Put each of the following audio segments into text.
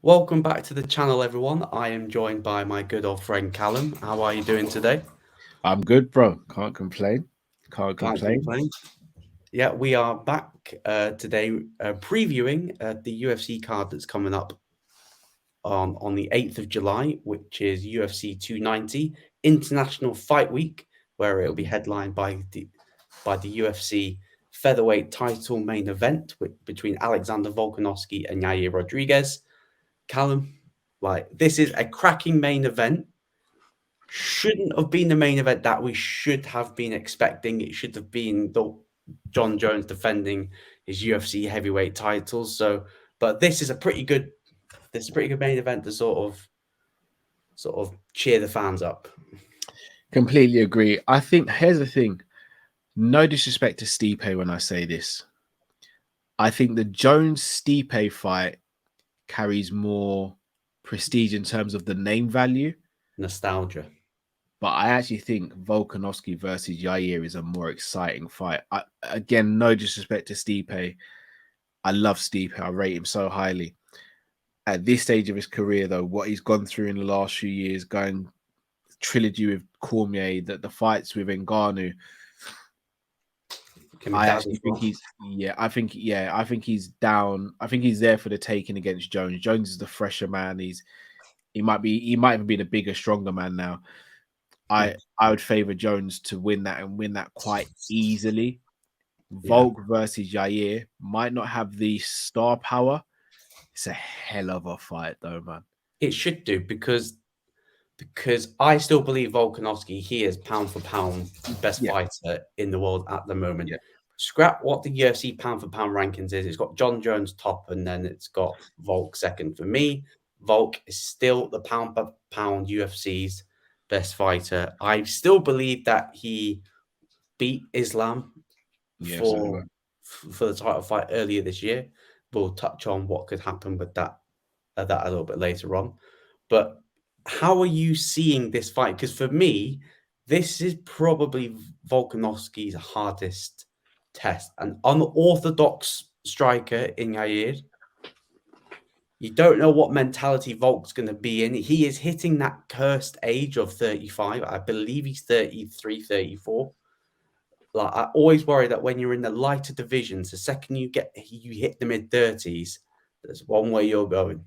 Welcome back to the channel, everyone. I am joined by my good old friend Callum. How are you doing today? I'm good, bro. Can't complain. Can't Can't complain. complain. Yeah, we are back today previewing the UFC card that's coming up on the 8th of July, which is UFC 290 International Fight Week, where it'll be Mhm. headlined by the UFC Featherweight Title main event between Alexander Volkanovski and Yair Rodriguez. Callum, this is a cracking main event. Shouldn't have been the main event that we should have been expecting. It should have been the John Jones defending his UFC heavyweight titles. But this is a pretty good main event to sort of cheer the fans up. Completely agree. I think here's the thing. No disrespect to Stipe when I say this. I think the Jones Stipe fight carries more prestige in terms of the name value, Nostalgia. but I actually think Volkanovski versus Yair is a more exciting fight. Again, no disrespect to Stipe. I love Stipe. I rate him so highly. At this stage of his career, though, what he's gone through in the last few years, going trilogy with Cormier, that the fights with Ngannou, Can be I dazzled actually think for. I think he's down. I think he's there for the taking against Jones. Jones is the fresher man. He might even be the bigger, stronger man now. Yeah. I would favor Jones to win that and win that quite easily. Yeah. Volk versus Yair might not have the star power. It's a hell of a fight, though, man. It should do because I still believe Volkanovski, he is pound for pound best Yeah, fighter in the world at the moment. yeah, Scrap what the UFC pound for pound rankings is. It's got John Jones top, and then it's got Volk second. For me, Volk is still the pound for pound UFC's best fighter. I still believe that he beat Islam yeah. So do for for the title fight earlier this year. We'll touch on what could happen with that a little bit later on. But how are you seeing this fight? Because for me, this is probably Volkanovski's hardest test. An unorthodox striker in Yair. You don't know what mentality Volk's going to be in. He is hitting that cursed age of 35. I believe he's 33, 34. Like, I always worry that when you're in the lighter divisions, the second you hit the mid 30s, there's one way you're going.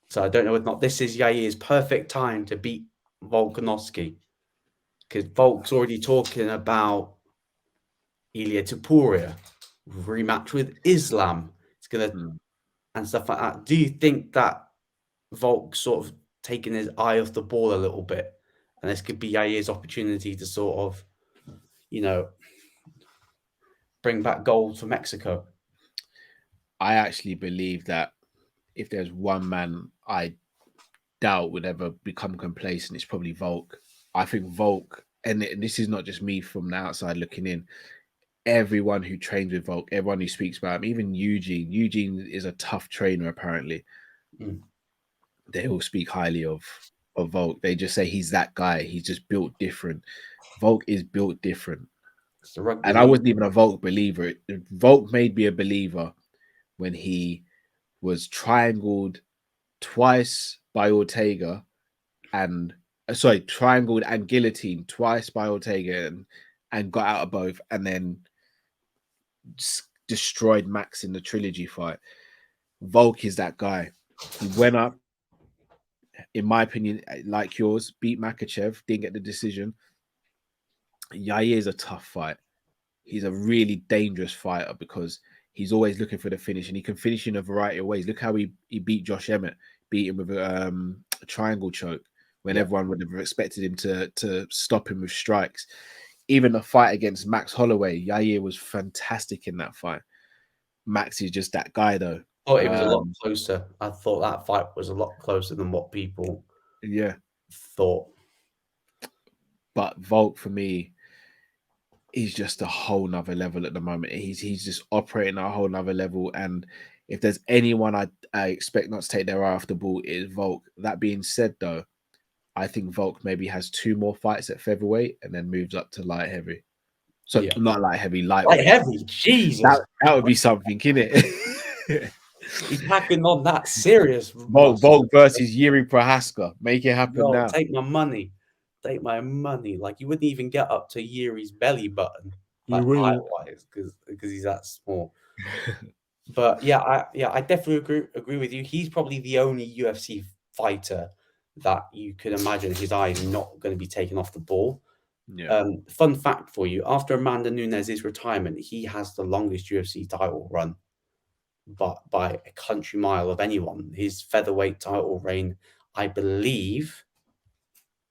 So I don't know if not this is Yair's perfect time to beat Volkanovski because Volk's already talking about Ilia Topuria rematch with Islam. It's gonna mm. and stuff like that. Do you think that Volk's sort of taking his eye off the ball a little bit, and this could be Yair's opportunity to sort of, you know, bring back gold for Mexico? I actually believe that if there's one man I doubt would ever become complacent, it's probably Volk. I think Volk, and this is not just me from the outside looking in, everyone who trains with Volk, everyone who speaks about him, even Eugene is a tough trainer apparently. Mm. They all speak highly of Volk. They just say he's that guy. He's just built different. Volk is built different. It's the rugby And I league. wasn't even a Volk believer. Volk made me a believer when he was triangled twice by Ortega and triangled and guillotined twice by Ortega and got out of both and then destroyed Max in the trilogy fight. Volk is that guy. He went up, in my opinion, like yours, beat Makhachev, didn't get the decision. Yair is a tough fight. He's a really dangerous fighter because he's always looking for the finish and he can finish in a variety of ways. Look how he beat Josh Emmett, beat him with a triangle choke when Yeah. everyone would have expected him to stop him with strikes. Even the fight against Max Holloway, Yair was fantastic in that fight. Max is just that guy though. Thought it was a lot Um, closer. I thought that fight was a lot closer than what people yeah, thought. but Volk for me, he's just a whole nother level at the moment. He's just operating at a whole nother level. And if there's anyone I expect not to take their eye off the ball, it is Volk. That being said, though, I think Volk maybe has two more fights at featherweight and then moves up to light heavy. So Yeah. not light heavy, Light lightweight. heavy, Jesus. That would be something, innit? He's packing on that serious Volk muscle. versus Yuri Prohaska. Make it happen Yo, now. take my money. Take my money. Like you wouldn't even get up to Yuri's belly button, You like will. height-wise, because he's that small. But yeah, I definitely agree with you. He's probably the only UFC fighter that you could imagine his eyes not going to be taken off the ball. Yeah. Fun fact for you: after Amanda Nunes' retirement, he has the longest UFC title run, but by a country mile of anyone. His featherweight title reign, I believe,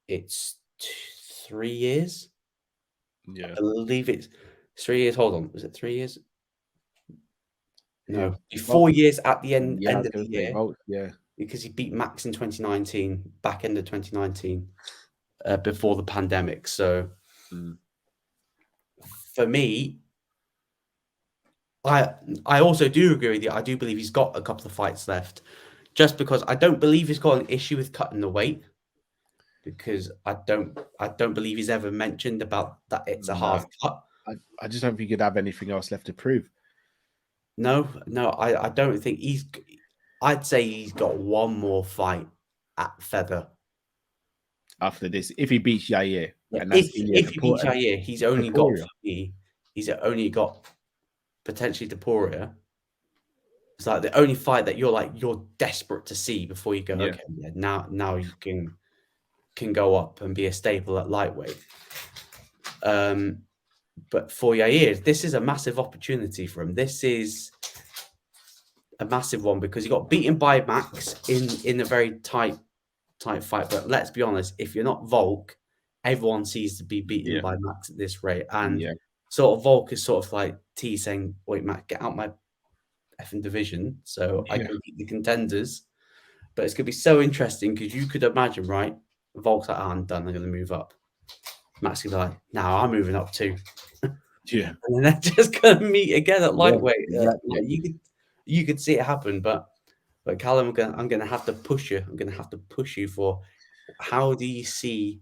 it's 3 years. I Yeah. believe it's 3 years. Hold on, was it 3 years? Who? No, Volk? 4 years at the end Yeah, I end was of the gonna say year. Volk. Yeah. Because he beat Max in 2019, back end of 2019, before the pandemic. So Mm. for me, I also do agree with you. I do believe he's got a couple of fights left, just because I don't believe he's got an issue with cutting the weight. Because I don't believe he's ever mentioned about that it's a No, half cut. I just don't think he'd have anything else left to prove. No, I don't think he's. I'd say he's got one more fight at feather. After this, if he beats Yair, Yeah, and that's if Ilya if he beats Jair, he's only got Topuria. for me. He's only got potentially Taporia. It's like the only fight that you're desperate to see before you go. Yeah. Okay, yeah, now you can go up and be a staple at lightweight. But for Yair, this is a massive opportunity for him. This is a massive one because he got beaten by Max in a very tight fight. But let's be honest, if you're not Volk, everyone sees to be beaten Yeah. by Max at this rate. And Yeah. sort of Volk is sort of like T saying, wait, Max, get out my effing division so I Yeah. can beat the contenders. But it's going to be so interesting because you could imagine, right? Volk's like, oh, I'm done. I'm going to move up. Max could be like, no, I'm moving up too. Yeah. And then they're just going to meet again at Yeah. lightweight. Exactly. You could see it happen. But Callum, I'm going to have to push you. I'm going to have to push you for how do you see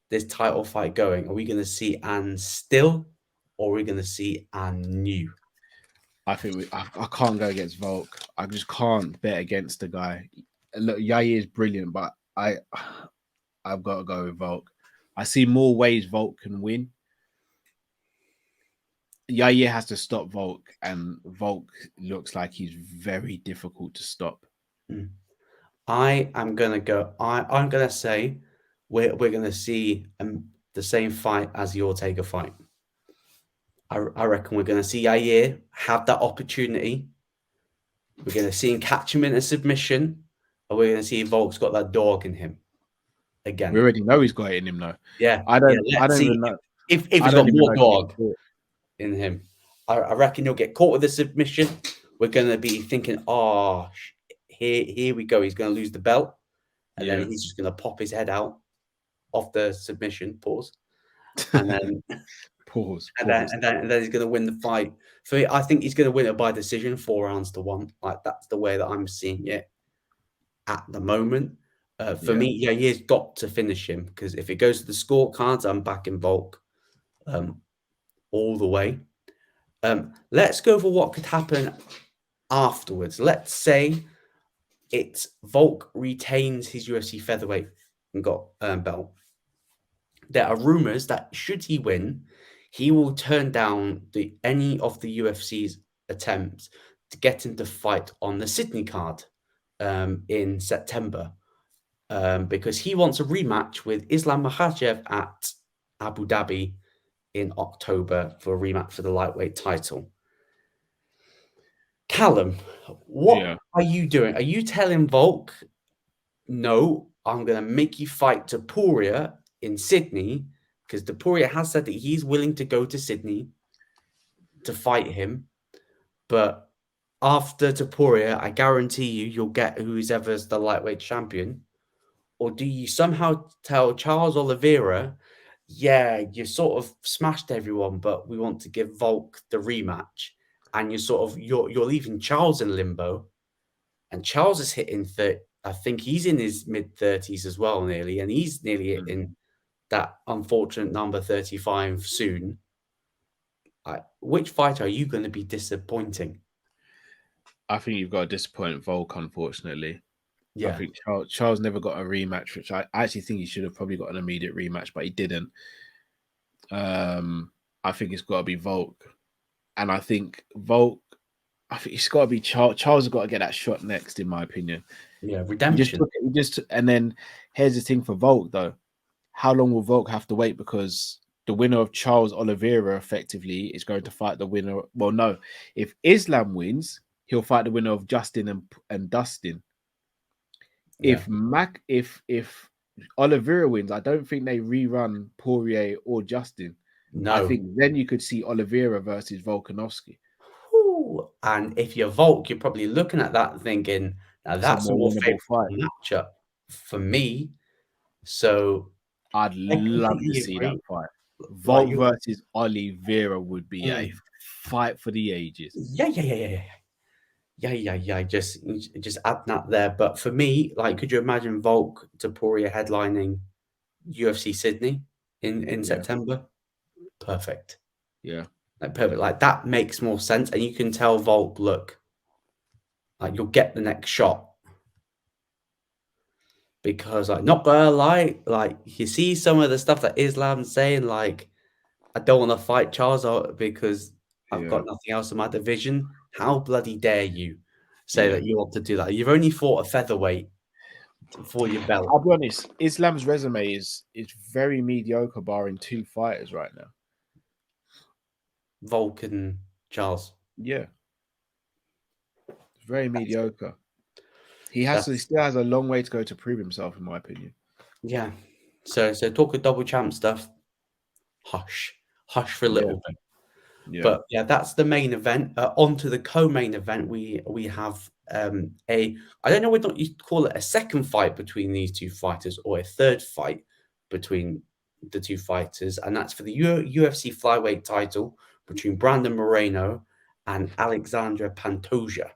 this title fight going? Are we going to see Anne still, or are we going to see Anne new? I think I can't go against Volk. I just can't bet against the guy. Look, Yair is brilliant, but I've got to go with Volk. I see more ways Volk can win. Yair has to stop Volk, and Volk looks like he's very difficult to stop. I am going to go. I'm going to say we're going to see the same fight as the Ortega fight. I reckon we're going to see Yair have that opportunity. We're going to see him catch him in a submission, and we're going to see Volk's got that dog in him We again. already know he's got it in him, though. Yeah, I let's don't see even know. if I he's don't got even more know if he gets dog caught. in him. I reckon he'll get caught with a submission. We're going to be thinking, oh, here we go. He's going to lose the belt. And then Yeah. he's just going to pop his head out off the submission, pause. And then, Pause. and then he's going to win the fight. So I think he's going to win it by decision, 4-1. Like that's the way that I'm seeing it at the moment. For Yeah. me, yeah, he's got to finish him because if it goes to the scorecards, I'm backing Volk all the way. Let's go for what could happen afterwards. Let's say it's Volk retains his UFC featherweight and got belt. There are rumors that should he win, he will turn down any of the UFC's attempts to get him to fight on the Sydney card in September because he wants a rematch with Islam Makhachev at Abu Dhabi in October for a rematch for the lightweight title. Callum, what Yeah. are you doing? Are you telling Volk, no, I'm going to make you fight Topuria in Sydney because Topuria has said that he's willing to go to Sydney to fight him. But after Topuria, I guarantee you'll get who's ever's the lightweight champion. Or do you somehow tell Charles Oliveira, yeah, you sort of smashed everyone, but we want to give Volk the rematch, and you're leaving Charles in limbo, and Charles is hitting 30. I think he's in his mid-30s as well, nearly, and he's nearly Mm. hitting that unfortunate number 35 soon. Which fight are you going to be disappointing? I think you've got to disappoint Volk, unfortunately. I Yeah, think Charles never got a rematch, which I actually think he should have probably got an immediate rematch, but he didn't. I think it's got to be Volk, and I think Volk. I think it's got to be Charles. Charles has got to get that shot next, in my opinion. yeah, He just redemption. took it. And then here's the thing for Volk though: how long will Volk have to wait? Because the winner of Charles Oliveira effectively is going to fight the winner. Well, no, if Islam wins, he'll fight the winner of Justin and Dustin. Yeah, If Oliveira wins, I don't think they rerun Poirier or Justin. I no. think then you could see Oliveira versus Volkanovski. Ooh, and if you're Volk, you're probably looking at that thinking, now It's a that's a more more winnable fight. favorable matchup for me. So I'd I love to completely see that agree. fight. Like Volk you, versus Oliveira would be a mm, fight for the ages. yeah, yeah, yeah, yeah, yeah. Yeah, yeah, yeah. Just add that there. But for me, like, could you imagine Volk to Poirier headlining UFC Sydney in Yeah, September? Perfect. yeah, Like perfect. Like that makes more sense. And you can tell Volk, look, like you'll get the next shot. Because like not gonna lie, like you see some of the stuff that Islam's saying, like, I don't want to fight Charles out because I've yeah, got nothing else in my division. How bloody dare you say yeah. that you want to do that? You've only fought a featherweight for your belt. I'll be honest. Islam's resume is very mediocre, barring two fighters right now. Vulcan Charles. Yeah, it's very That's mediocre. He that's still has a long way to go to prove himself, in my opinion. yeah. So talk of double champ stuff. Hush. Hush for a Yeah, little bit. yeah, But yeah, that's the main event. On to the co-main event. We have a I don't know whether you call it a second fight between these two fighters or a third fight between the two fighters, and that's for the UFC Flyweight Title between Brandon Moreno and Alexandre Pantoja.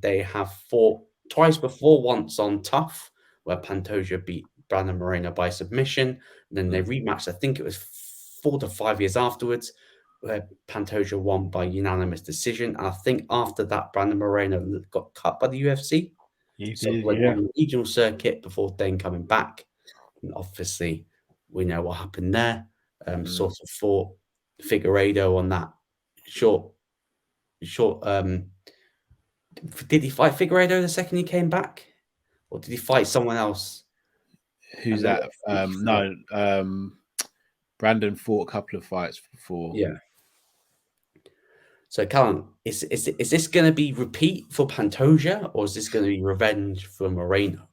They have fought twice before, once on Tough, where Pantoja beat Brandon Moreno by submission. And then they mm, rematched, I think it was 4 to 5 years afterwards, where Pantoja won by unanimous decision. And I think after that, Brandon Moreno got cut by the UFC. he So he did. went Yeah, on the regional circuit before then coming back. And obviously, we know what happened there. mm. Sort of fought Figueiredo on that short, short did he fight Figueiredo the second he came back? Or did he fight someone else Who's and they that? got 44? No, Brandon fought a couple of fights before. Yeah. So Callum, is this gonna be repeat for Pantoja or is this gonna be revenge for Moreno?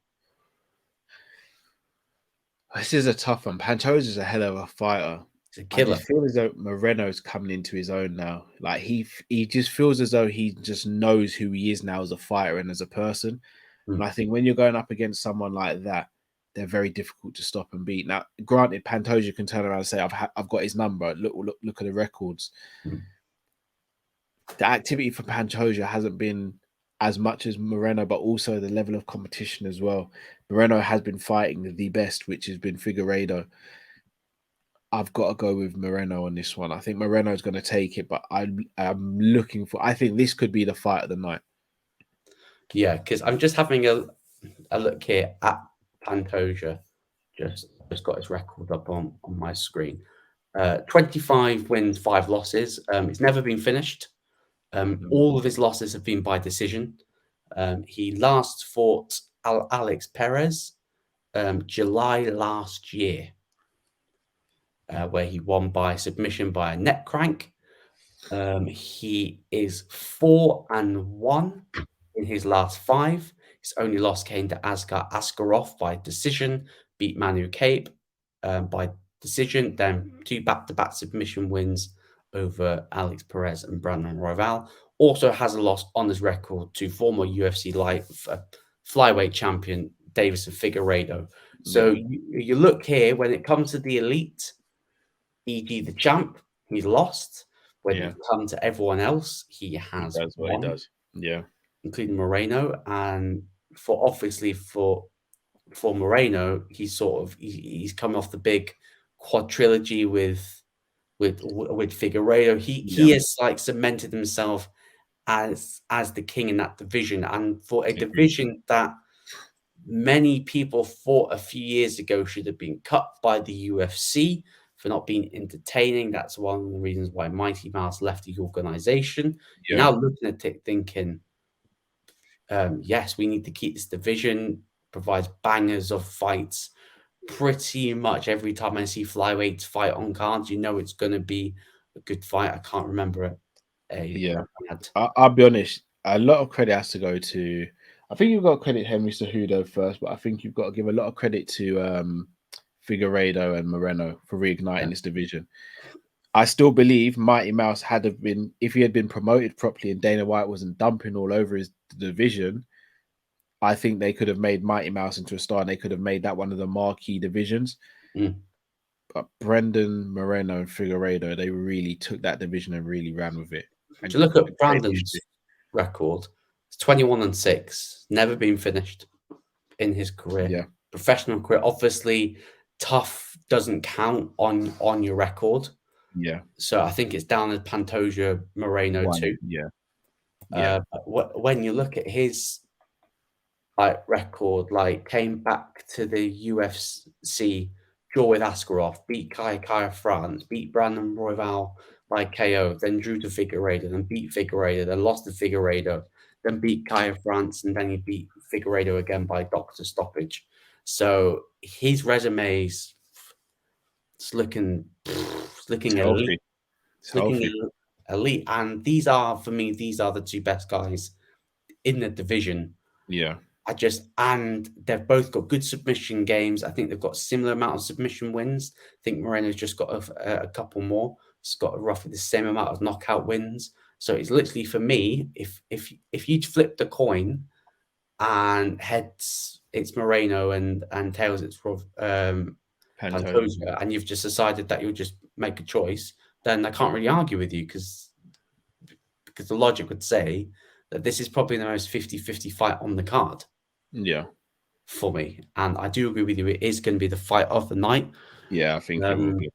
This is a tough one. Pantoja is a hell of a fighter. It's a I killer. just feel as though Moreno's coming into his own now. Like he just feels as though he just knows who he is now as a fighter and as a person. And Mm, I think when you're going up against someone like that, they're very difficult to stop and beat. Now, granted, Pantoja can turn around and say, I've got his number. Look at the records." mm. The activity for Pantoja hasn't been as much as Moreno, but also the level of competition as well. Moreno has been fighting the best, which has been Figueiredo. I've got to go with Moreno on this one. I think Moreno's going to take it, but I'm looking for. I think this could be the fight of the night. Yeah, because I'm just having a look here at Pantoja. Just got his record up on my screen. 25 wins, 5 losses. It's never been finished. Mm, All of his losses have been by decision. He last fought Alex Perez July last year, where he won by submission by a neck crank. He is 4-1 in his last 5. His only loss came to Asgar Askarov by decision, beat Manu Cape by decision, then 2 back-to-back submission wins over Alex Perez and Brandon Royval. Also has a loss on his record to former UFC flyweight champion Davidson Figueiredo. So yeah, you look here, when it comes to the elite, e.g. the champ, he's lost. When yeah, you come to everyone else, he he has does what he won, does. Yeah, including Moreno. And for obviously for Moreno, he's coming off the big quad trilogy with Figueiredo. He yeah, has like cemented himself as the king in that division, and for a division that many people thought a few years ago should have been cut by the UFC for not being entertaining. That's one of the reasons why Mighty Mouse left the organization. You're now looking at it thinking, yes, we need to keep this division, provides bangers of fights. Pretty much every time I see flyweights fight on cards, you know it's going to be a good fight. I can't remember Yeah, I'll be honest. A lot of credit has to go to. I think you've got to credit Henry Cejudo first, but I think you've got to give a lot of credit to Figueiredo and Moreno for reigniting this division. I still believe Mighty Mouse had have been, if he had been promoted properly and Dana White wasn't dumping all over his division, I think they could have made Mighty Mouse into a star and they could have made that one of the marquee divisions. But Brendan, Moreno, and Figueiredo, they really took that division and really ran with it. And to look at Brandon's record, it's 21-6, never been finished in his career. Yeah. Professional career, obviously, tough doesn't count on your record. Yeah. So I think it's down as Pantoja, Moreno too. Yeah. But when you look at his record, came back to the UFC, draw with Askarov, beat Kaya France, beat Brandon Royval by KO, then drew to Figueiredo, then beat Figueiredo, then lost to Figueiredo, then beat Kaya France, and then he beat Figueiredo again by doctor stoppage. So his resume is looking elite. It's looking elite. And these are, for me, the two best guys in the division. Yeah. And they've both got good submission games. I think they've got a similar amount of submission wins. I think Moreno's just got a couple more. He's got roughly the same amount of knockout wins. So it's literally, for me, if you'd flip the coin and heads it's Moreno and tails it's Pantoja, and you've just decided that you'll just make a choice, then I can't really argue with you because the logic would say that this is probably the most 50-50 fight on the card. Yeah. For me. And I do agree with you. It is going to be the fight of the night. Yeah, I think it will be.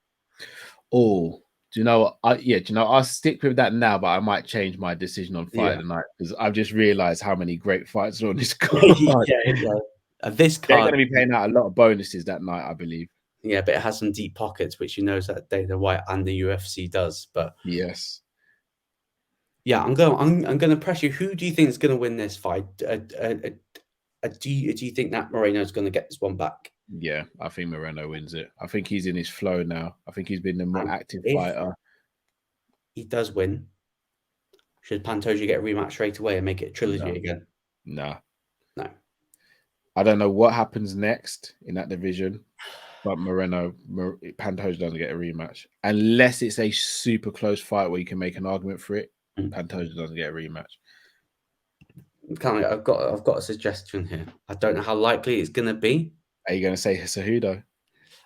Oh, do you know what? I'll stick with that now, but I might change my decision on fight of the night because I've just realized how many great fights are on this card. This card, they're going to be paying out a lot of bonuses that night, I believe. Yeah, but it has some deep pockets, which you know that Dana White and the UFC does. But yes, yeah, I'm going to press you. Who do you think is going to win this fight? Do you think that Moreno is going to get this one back? Yeah, I think Moreno wins it. I think he's in his flow now. I think he's been the more active fighter. He does win. Should Pantoja get a rematch straight away and make it a trilogy again? No. I don't know what happens next in that division, but Pantoja doesn't get a rematch unless it's a super close fight where you can make an argument for it. Pantoja doesn't get a rematch. I've got a suggestion here. I don't know how likely it's going to be. Are you going to say Cejudo?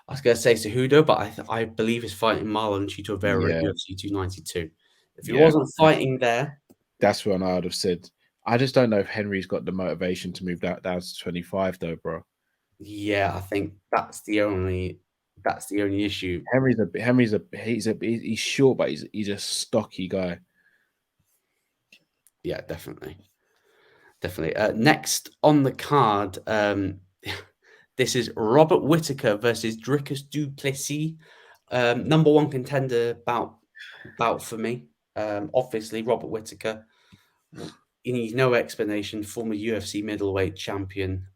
I was going to say Cejudo, but I believe he's fighting Marlon Chito Vera at UFC 292. If he wasn't fighting there, that's when I would have said. I just don't know if Henry's got the motivation to move that down to 25, though, bro. Yeah, I think that's the only issue. He's short, but he's a stocky guy. Yeah, definitely. Next on the card, this is Robert Whittaker versus Dricus du Plessis. Number one contender bout for me. Obviously, Robert Whittaker. He needs no explanation. Former UFC middleweight champion.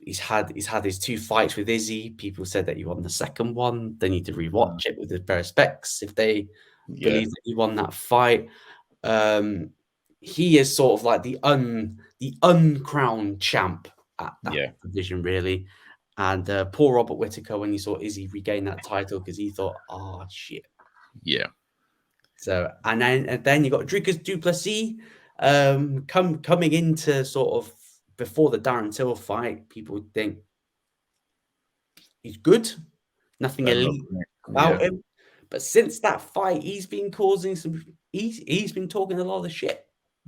He's had his two fights with Izzy. People said that he won the second one. They need to rewatch it with the better specs if they believe that he won that fight. He is sort of like the uncrowned champ at that division, really. And poor Robert Whittaker, when he saw Izzy regain that title, because he thought, oh shit. Yeah. So and then you got Dricus du Plessis coming into sort of before the Darren Till fight. People think he's good, nothing elite about him. But since that fight, he's been causing some. He's been talking a lot of shit.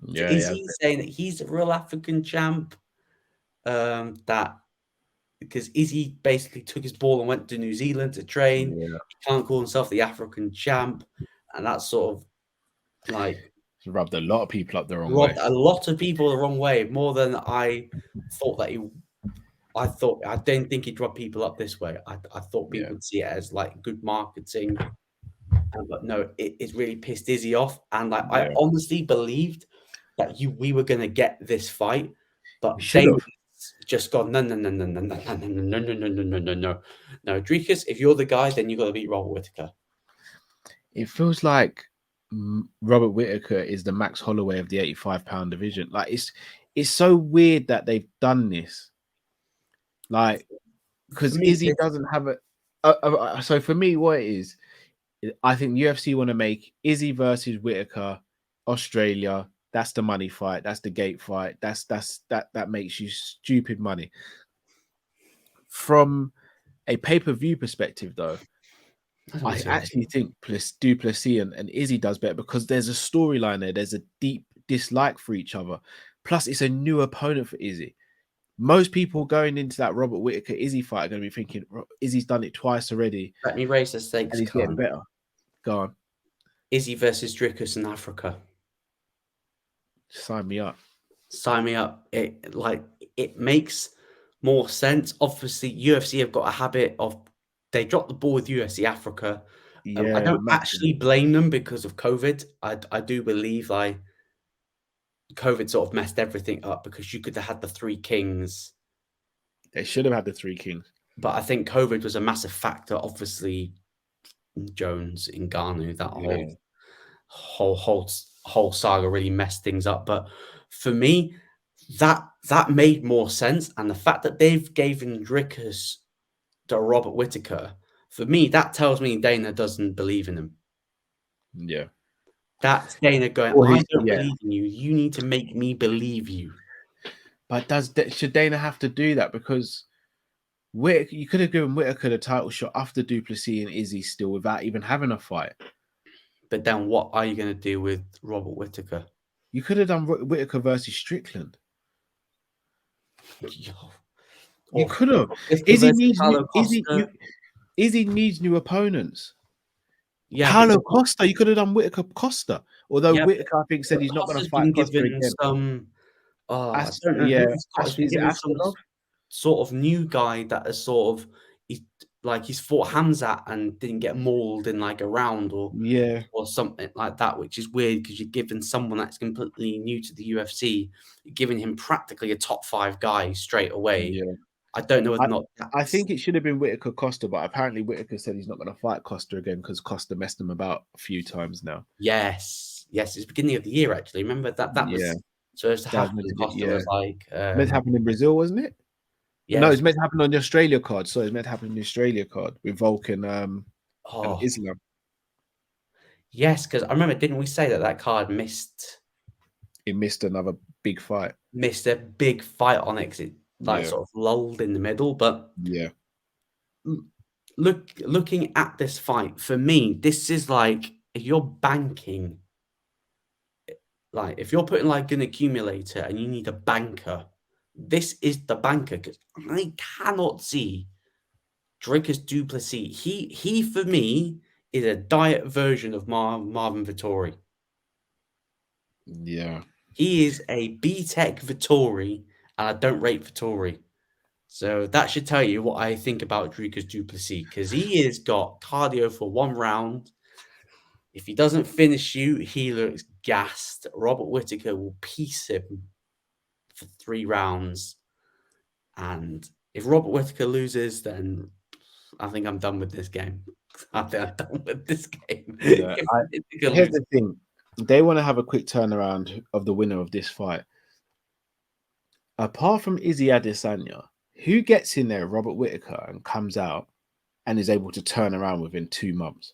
Yeah, he's saying that he's a real African champ. That because Izzy basically took his ball and went to New Zealand to train. Yeah. He can't call himself the African champ, and that's sort of Like, It's rubbed a lot of people up the wrong way. rubbed a lot of people the wrong way, more than I thought that he. I didn't think he'd rub people up this way. I thought Yeah, people would see it as like good marketing, but no, it really pissed Izzy off. And like, I yeah. honestly believed that we were gonna get this fight, We but should Dana have. just gone no no no no no no no no no no no no no no no no. Dricus, if you're the guy, then you got to beat Robert Whittaker. It feels like Robert Whittaker is the Max Holloway of the 85-pound division. Like it's so weird that they've done this. Like, For because me, Izzy doesn't have so for me, what it is, I think UFC want to make Izzy versus Whittaker, Australia. That's the money fight. That's the gate fight. That makes you stupid money. From a pay-per-view perspective, though, I don't I see it. actually think Duplessis and Izzy does better because there's a storyline there. There's a deep dislike for each other. Plus, it's a new opponent for Izzy. Most people going into that Robert Whittaker Izzy fight are going to be thinking Izzy's done it twice already Let me raise the stakes, and he's getting Callum. better. Go on, Izzy versus Dricus in Africa. sign me up. Sign me up. It makes more sense. Obviously, UFC have got a habit of they dropped the ball with UFC Africa. I Yeah, don't massively. actually blame them because of COVID. I do believe like COVID sort of messed everything up because you could have had the three kings, They should have had the three kings. but I think COVID was a massive factor. Obviously, Jones in Ngannou, that Yeah, whole saga really messed things up. But for me, that made more sense, and the fact that they've given Dricus to Robert Whittaker, for me, that tells me Dana doesn't believe in him. yeah. That's Dana going, Or I he, don't yeah. believe in you. You need to make me believe you. But should Dana have to do that? Because you could have given Whittaker the title shot after Duplessis and Izzy still without even having a fight. But then what are you going to do with Robert Whittaker? You could have done Whittaker versus Strickland. You Or could have. Whittaker Izzy versus needs new. Paulo Costa. Izzy needs new opponents. Yeah, but Paulo Costa. You could have done Whittaker Costa. Although yeah, Whittaker, I think, said but he's not going to Costa's fight been Costa given again. some. I don't know who he's got. He's been Is it given some Aspinall? sort of new guy that is sort of he's fought Hamzat and didn't get mauled in like a round Yeah, or something like that, which is weird because you're giving someone that's completely new to the UFC, you're giving him practically a top 5 guy straight away. yeah. I don't know whether I, or not I that's think it should have been Whittaker Costa, but apparently Whittaker said he's not going to fight Costa again because Costa messed him about a few times now. yes, it's beginning of the year actually. Remember that Yeah, was supposed to that was happen. meant to be. Costa Yeah, was like, meant to happen in Brazil, wasn't it? No, yes, it's meant to happen on the Australia card. So it's meant to happen in the Australia card with Volkan and oh Islam. yes, because I remember, didn't we say that card He missed another big fight. missed a big fight on it 'cause it like Yeah, sort of lulled in the middle, but yeah, looking at this fight, for me, this is like if you're banking, like if you're putting like an accumulator and you need a banker, this is the banker because I cannot see Dricus Duplessis. He for me is a diet version of Marvin Vittori. yeah, He is a B-Tech Vittori, and I don't rate Vittori. So that should tell you what I think about Dricus Duplessis because he has got cardio for 1 round. If he doesn't finish you, he looks gassed. Robert Whittaker will piece him for 3 rounds. And if Robert Whittaker loses, then I think I'm done with this game. I think I'm done with this game. yeah. If Whittaker Here's loses, the thing: they want to have a quick turnaround of the winner of this fight. Apart from Izzy Adesanya, who gets in there, Robert Whittaker, and comes out and is able to turn around within 2 months?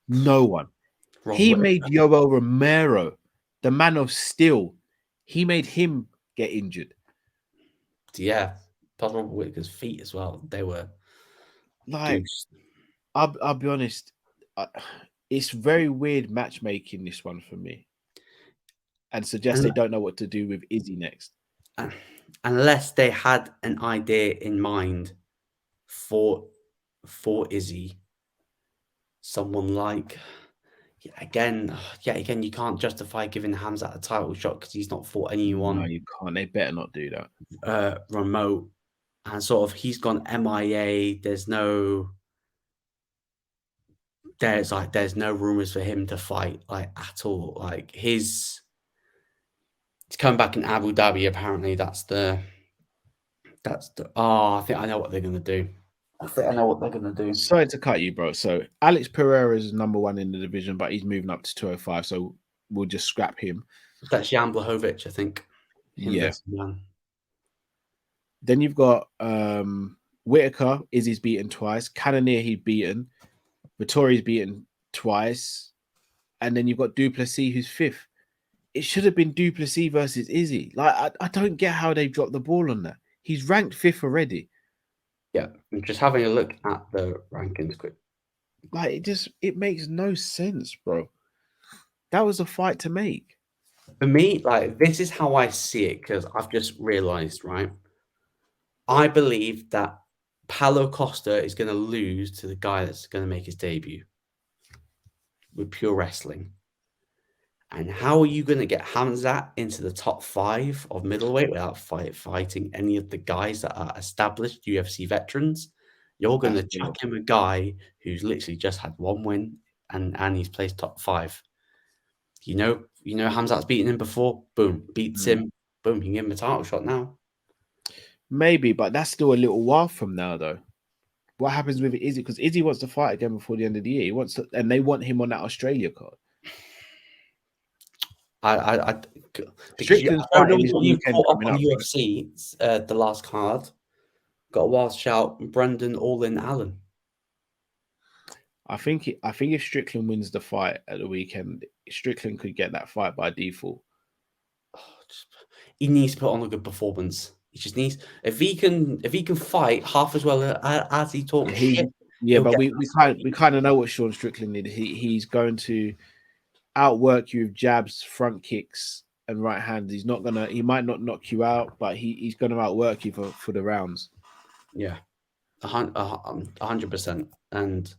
No one. Robert He Whittaker, made Yoel Romero, the man of steel. He made him get injured. yeah, plus Robert Whittaker's feet as well. They were Like, goose. I'll be honest, it's very weird matchmaking this one for me, and suggests And, they don't know what to do with Izzy next. unless they had an idea in mind for Izzy, someone like again, you can't justify giving Hamzat a title shot because he's not fought anyone No, you can't. They better not do that. remote, and sort of he's gone MIA. There's no rumors for him to fight like at all. Like he's coming back in Abu Dhabi. Apparently, that's the. Oh, I think I know what they're gonna do. Sorry to cut you, bro. So Alex Pereira is number 1 in the division, but he's moving up to 205. So we'll just scrap him. That's Jan Blachowicz, I think. Him versus Jan. Then you've got Whitaker. Izzy's beaten twice. Cannonier, he's beaten. Vittori's beaten twice. And then you've got Duplessis, who's 5th. It should have been Duplessis versus Izzy. Like, I don't get how they dropped the ball on that. He's ranked 5th already. Yeah, I'm just having a look at the rankings quick. Like, it makes no sense, bro. That was a fight to make. For me, like, this is how I see it, because I've just realized, right? I believe that Paulo Costa is going to lose to the guy that's going to make his debut with pure wrestling. And how are you going to get Hamzat into the top 5 of middleweight without fighting any of the guys that are established UFC veterans? You're going to chuck him a guy who's literally just had 1 win and he's placed top 5. You know Hamzat's beaten him before. Boom, beats him. Boom, you can give him a title shot now. Maybe, but that's still a little while from now, though. What happens with Izzy? Because Izzy wants to fight again before the end of the year. He wants to, and they want him on that Australia card. Strickland's fighting this weekend coming up. UFC, the last card. Got a wild shout, Brendan All-In Allen. I think if Strickland wins the fight at the weekend, Strickland could get that fight by default. He needs to put on a good performance. He just needs if he can fight half as well as he talks shit. Yeah, but we kind of know what Sean Strickland did. He's going to outwork you with jabs, front kicks, and right hands. He might not knock you out, but he's gonna outwork you for the rounds. Yeah, 100%. And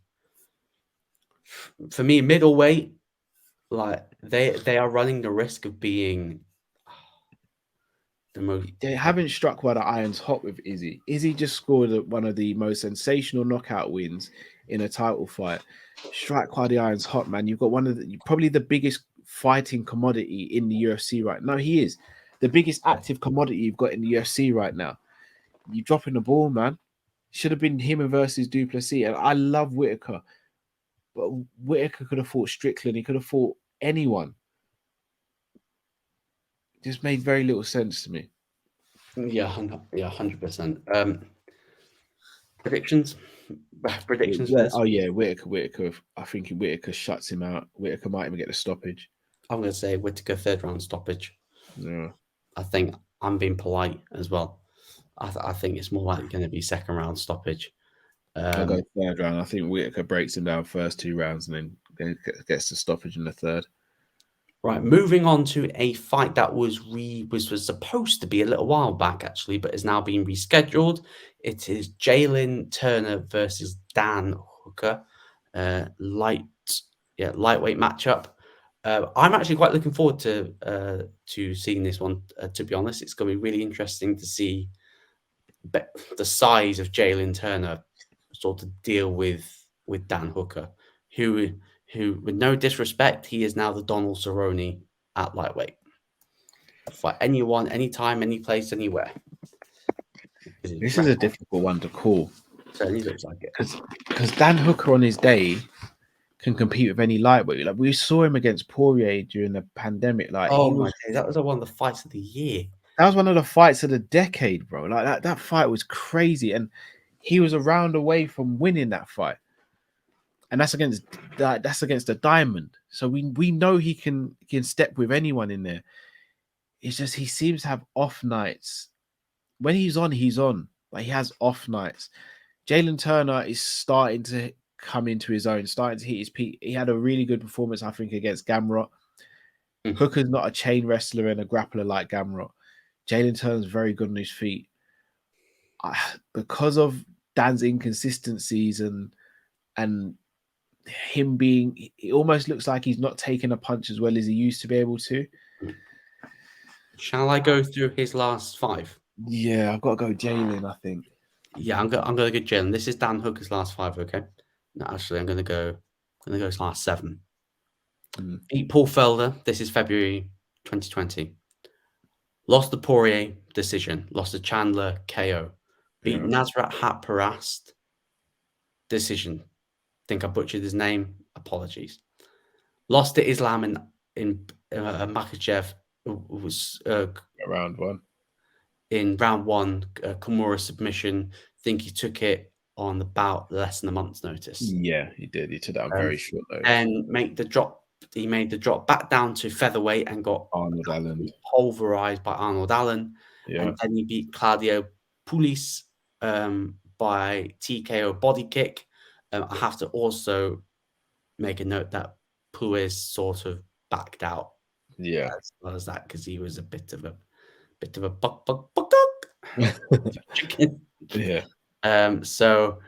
for me, middleweight, like they are running the risk of being the most. They haven't struck while the iron's hot with Izzy. Izzy just scored one of the most sensational knockout wins in a title fight. Strike while the iron's hot, man. You've got probably the biggest fighting commodity in the UFC right now. He is the biggest active commodity you've got in the UFC right now. You're dropping the ball, man. Should have been him versus Duplessis. And I love Whitaker, but Whitaker could have fought Strickland. He could have fought anyone. It just made very little sense to me. Yeah, 100%. Predictions. Oh yeah, Whitaker. I think Whitaker shuts him out. Whitaker might even get the stoppage. I'm going to say Whitaker 3rd round stoppage. Yeah, I think I'm being polite as well. I think it's more likely going to be 2nd round stoppage. I'll go 3rd round. I think Whitaker breaks him down first 2 rounds and then gets the stoppage in the 3rd. Right, moving on to a fight that was supposed to be a little while back, actually, but is now being rescheduled. It is Jalen Turner versus Dan Hooker, lightweight matchup. I'm actually quite looking forward to seeing this one. To be honest, it's going to be really interesting to see the size of Jalen Turner sort of deal with Dan Hooker, who, with no disrespect, he is now the Donald Cerrone at lightweight. Fight anyone, anytime, any place, anywhere. This is a difficult one to call. Certainly looks like it. Because Dan Hooker on his day can compete with any lightweight. Like we saw him against Poirier during the pandemic. Like that was one of the fights of the year. That was one of the fights of the decade, bro. Like that fight was crazy, and he was a round away from winning that fight. And that's against the Diamond. So we know he can step with anyone in there. It's just he seems to have off nights. When he's on, he's on. Like he has off nights. Jalen Turner is starting to come into his own, starting to hit his peak. He had a really good performance, I think, against Gamrot. Hooker's not a chain wrestler and a grappler like Gamrot. Jalen Turner's very good on his feet. Because of Dan's inconsistencies and him being, it almost looks like he's not taking a punch as well as he used to be able to. Shall I go through his last 5? Yeah, I've got to go Jalen, I think. Yeah, I'm gonna go Jalen. This is Dan Hooker's last 5. Okay. No, actually, I'm gonna go his last 7. Beat Paul Felder. This is February 2020. Lost to Poirier decision. Lost to Chandler KO. Beat Nasrat Hatparast decision. Think I butchered his name. Apologies. Lost to Islam in Makhachev was Round 1. in round 1. Kimura submission. Think he took it on about less than a month's notice. Yeah, he did. He took that on very short notice. Then he made the drop back down to featherweight and got Arnold Allen pulverized by Arnold Allen. Yeah. And then he beat Claudio Pulis by TKO body kick. I have to also make a note that Pulis sort of backed out. Yeah. As well as that, because he was a bit of a buck chicken. Yeah. So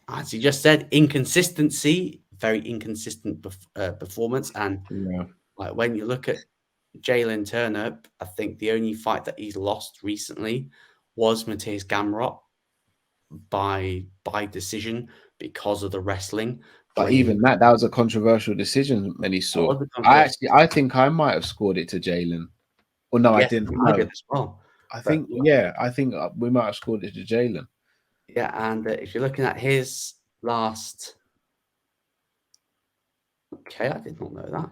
as he just said, inconsistency, very inconsistent performance. And like when you look at Jalen Turner, I think the only fight that he's lost recently was Matthias Gamrot by decision because of the wrestling. But even that was a controversial decision many saw. I think I might have scored it to Jalen. Well, no, I didn't. I did as well. I think we might have scored it to Jalen. Yeah, and if you're looking at his last, okay, I did not know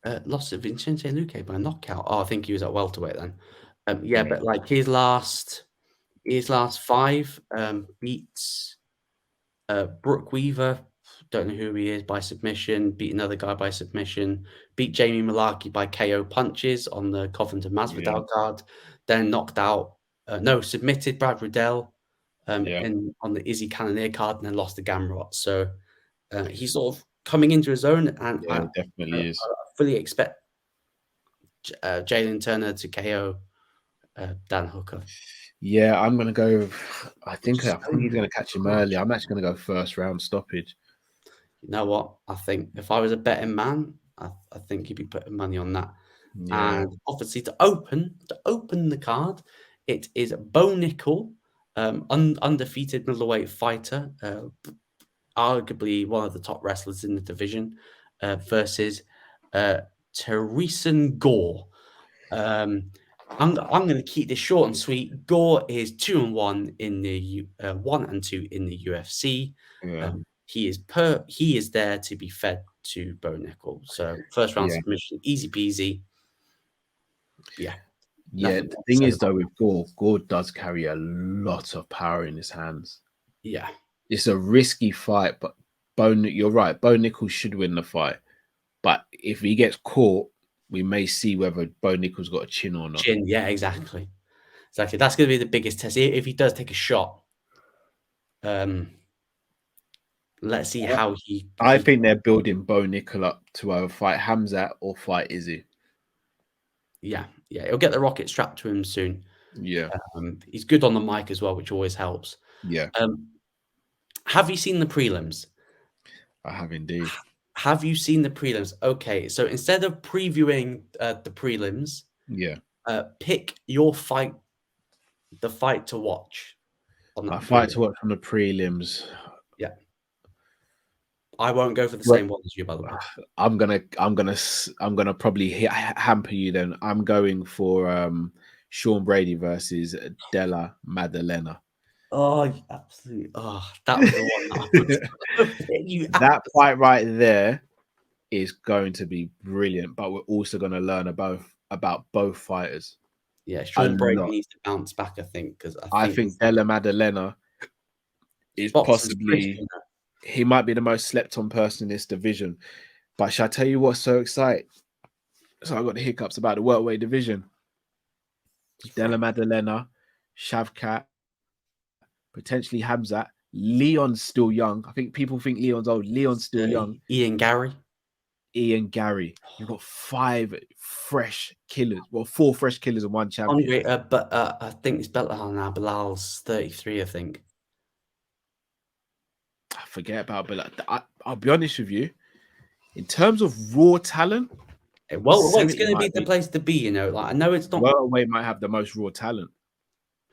that. Lost to Vicente Luque by knockout. Oh, I think he was at welterweight then. But like his last 5 beats Brooke Weaver. Don't know who he is, by submission. Beat another guy by submission. Beat Jamie Malarkey by KO punches on the Covington Masvidal card. Then knocked out. Submitted Brad Riddell on the Izzy Cannonier card, and then lost to Gamrot. So he's sort of coming into his own, and I definitely is. I fully expect Jalen Turner to KO Dan Hooker. Yeah, I'm gonna go. I think he's gonna catch him early. I'm actually gonna go first round stoppage. You know what? I think if I was a betting man, I think you'd be putting money on that. Yeah. And obviously, to open the card, it is Bo Nickel, undefeated middleweight fighter, arguably one of the top wrestlers in the division, versus Teresa Gore. I'm going to keep this short and sweet. Gore is 2-1 in the 1-2 in the UFC. Yeah. He is there to be fed to Bo Nickel. So first round submission, easy peasy. Yeah. Yeah. The thing is though, with Gore does carry a lot of power in his hands. Yeah. It's a risky fight, but you're right. Bo Nickel should win the fight. But if he gets caught, we may see whether Bo Nickel's got a chin or not. Yeah, exactly. That's going to be the biggest test. If he does take a shot, let's see how he. I think they're building Bo Nickel up to either fight Hamzat or fight Izzy. Yeah, he'll get the rocket strapped to him soon. Yeah, he's good on the mic as well, which always helps. Yeah. Have you seen the prelims? I have indeed. Have you seen the prelims? Okay, so instead of previewing the prelims, pick your fight, the fight to watch. A fight to watch on the prelims. Yeah, I won't go for the same one as you, by the way. I'm gonna probably hamper you. Then I'm going for Sean Brady versus Della Maddalena. Oh, absolutely! Oh, that was the one that that fight right there is going to be brilliant. But we're also going to learn about both fighters. Yeah, Sean Brady needs to bounce back, I think, because I think Della Maddalena is possibly, he might be the most slept on person in this division. But shall I tell you what's so exciting? So I got the hiccups about the welterweight division. Della Maddalena, Shavkat, potentially Hamzat. Leon's still young. I think people think Leon's old. Leon's still young. Ian Gary. You've got 5 fresh killers. Well, 4 fresh killers and 1 champion. But I think it's Belal now. Bilal's 33, I think. I forget about Bilal. I'll be honest with you. In terms of raw talent, Well, it's 70 going to be might the be. place to be, you know. Like I know it's not Welterweight might have the most raw talent.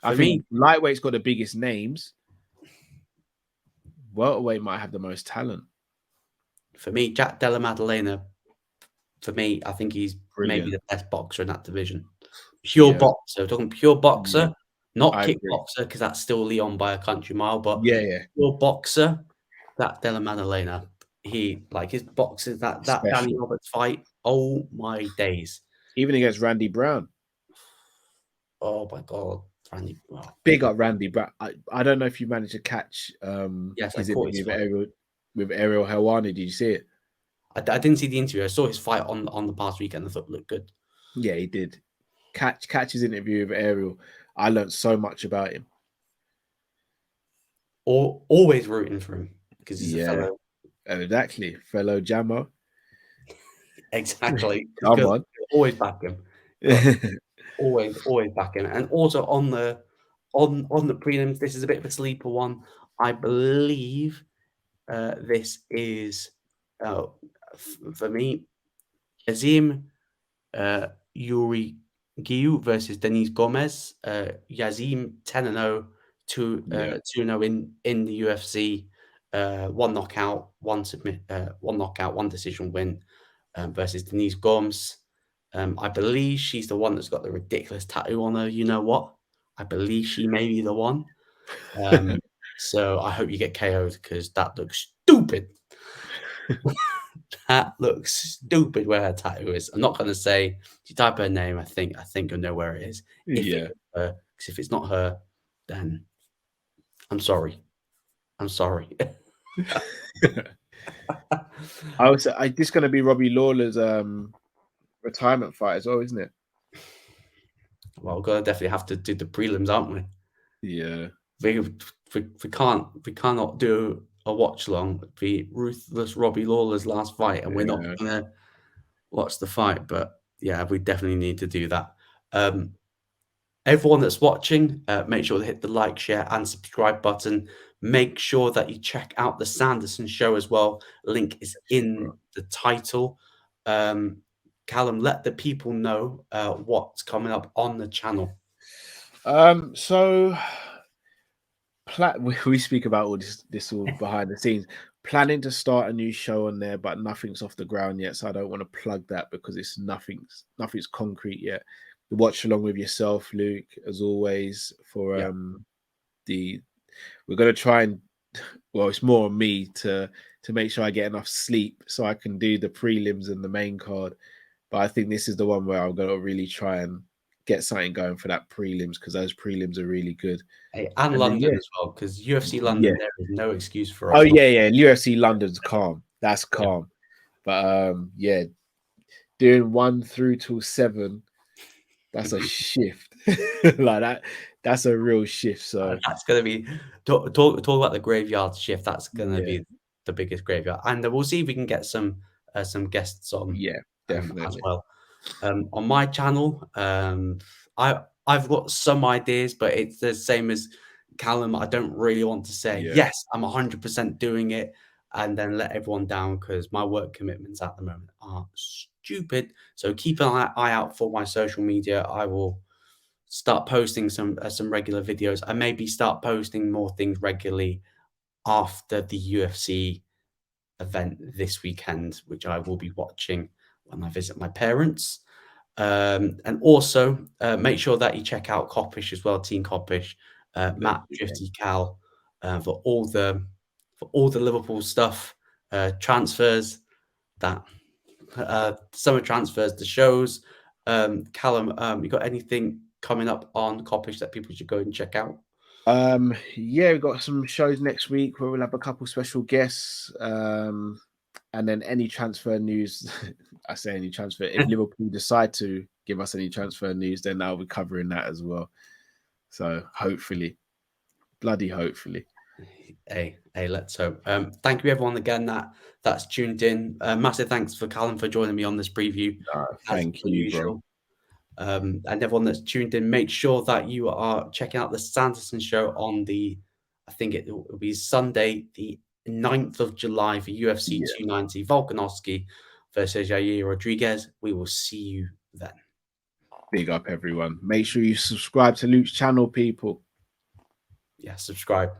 I for think me. lightweight's got the biggest names. Welterweight might have the most talent. For me, Jack Della Maddalena. For me, I think he's maybe Brilliant. the best boxer in that division. Pure Yeah, boxer. We're talking pure yeah, boxer, not I agree. kickboxer, because that's still Leon by a country mile. But Yeah, yeah, pure boxer, that Della Maddalena. He like his boxers. That Danny special. Roberts fight. Oh my days. Even against Randy Brown. Oh my god, Randy. Oh, Big up Randy Brown. I don't know if you managed to catch yes, I his caught his interview fight. with Ariel Helwani. Did you see it? I didn't see the interview. I saw his fight on the past weekend. I thought it looked good. Yeah, he did. Catch his interview with Ariel. I learned so much about him. Or always rooting for him because he's a Yeah, fellow. exactly. Fellow jammer. Exactly. Come on. Always back him. Got always back him. And also on the prelims, this is a bit of a sleeper one. I believe this is for me, Azim Yuri Giu versus Denise Gomez. Yazim 10-0, 2 Yeah. 2-0 in the UFC. One knockout, one knockout, one decision win versus Denise Gomes. I believe she's the one that's got the ridiculous tattoo on her. You know what? I believe she may be the one. So I hope you get KO'd because that looks stupid. That looks stupid where her tattoo is. I'm not going to say. If you type her name, I think you'll know where it is. If Yeah. it's her, because if it's not her, then I'm sorry. I'm sorry. This going to be Robbie Lawler's retirement fight as well, isn't it? Well, we're gonna definitely have to do the prelims, aren't we? Yeah. We cannot do a watch long. The ruthless Robbie Lawler's last fight, and we're not Yeah. gonna watch the fight. But yeah, we definitely need to do that. Everyone that's watching, make sure to hit the like, share, and subscribe button. Make sure that you check out the Sanderson show as well. Link is in the title. Callum, let the people know what's coming up on the channel. So we speak about all this all behind the scenes. Planning to start a new show on there, but nothing's off the ground yet. So I don't want to plug that because it's nothing's concrete yet. Watch along with yourself, Luke, as always. For Yeah. we're gonna try and it's more on me to make sure I get enough sleep so I can do the prelims and the main card. But I think this is the one where I'm gonna really try and get something going for that prelims because those prelims are really good. Hey, and And then, London as well, because UFC yeah. London, there is no excuse for Oh us not. yeah. UFC London's calm. That's calm. But yeah, doing 1 through till 7, that's a shift. Like that. That's a real shift. So That's gonna be talk about the graveyard shift. That's gonna yeah, be the biggest graveyard, and we'll see if we can get some guests on yeah, as definitely. well. On my channel, I've got some ideas, but it's the same as Callum. I don't really want to say Yeah. yes, I'm 100% doing it, and then let everyone down because my work commitments at the moment are stupid. So keep an eye out for my social media. I will start posting some regular videos. I maybe start posting more things regularly after the UFC event this weekend, which I will be watching when I visit my parents. And also make sure that you check out Coppish as well, Team Coppish, Matt Definitely. Drifty Cal, for all the Liverpool stuff, transfers, that summer transfers, the shows. Callum, you got anything coming up on Coppish that people should go and check out? Yeah, we've got some shows next week where we'll have a couple special guests. And then any transfer news, I say any transfer, if Liverpool decide to give us any transfer news, then I'll be covering that as well. So hopefully, bloody hopefully. Hey, let's hope. Thank you everyone again that's tuned in. Massive thanks for Callum for joining me on this preview, as Thank per you, bro. usual. And everyone that's tuned in, make sure that you are checking out the Sanderson show on I think it will be Sunday, the 9th of July for UFC 290, Volkanovski versus Yair Rodriguez. We will see you then. Big up, everyone. Make sure you subscribe to Luke's channel, people. Yeah, subscribe.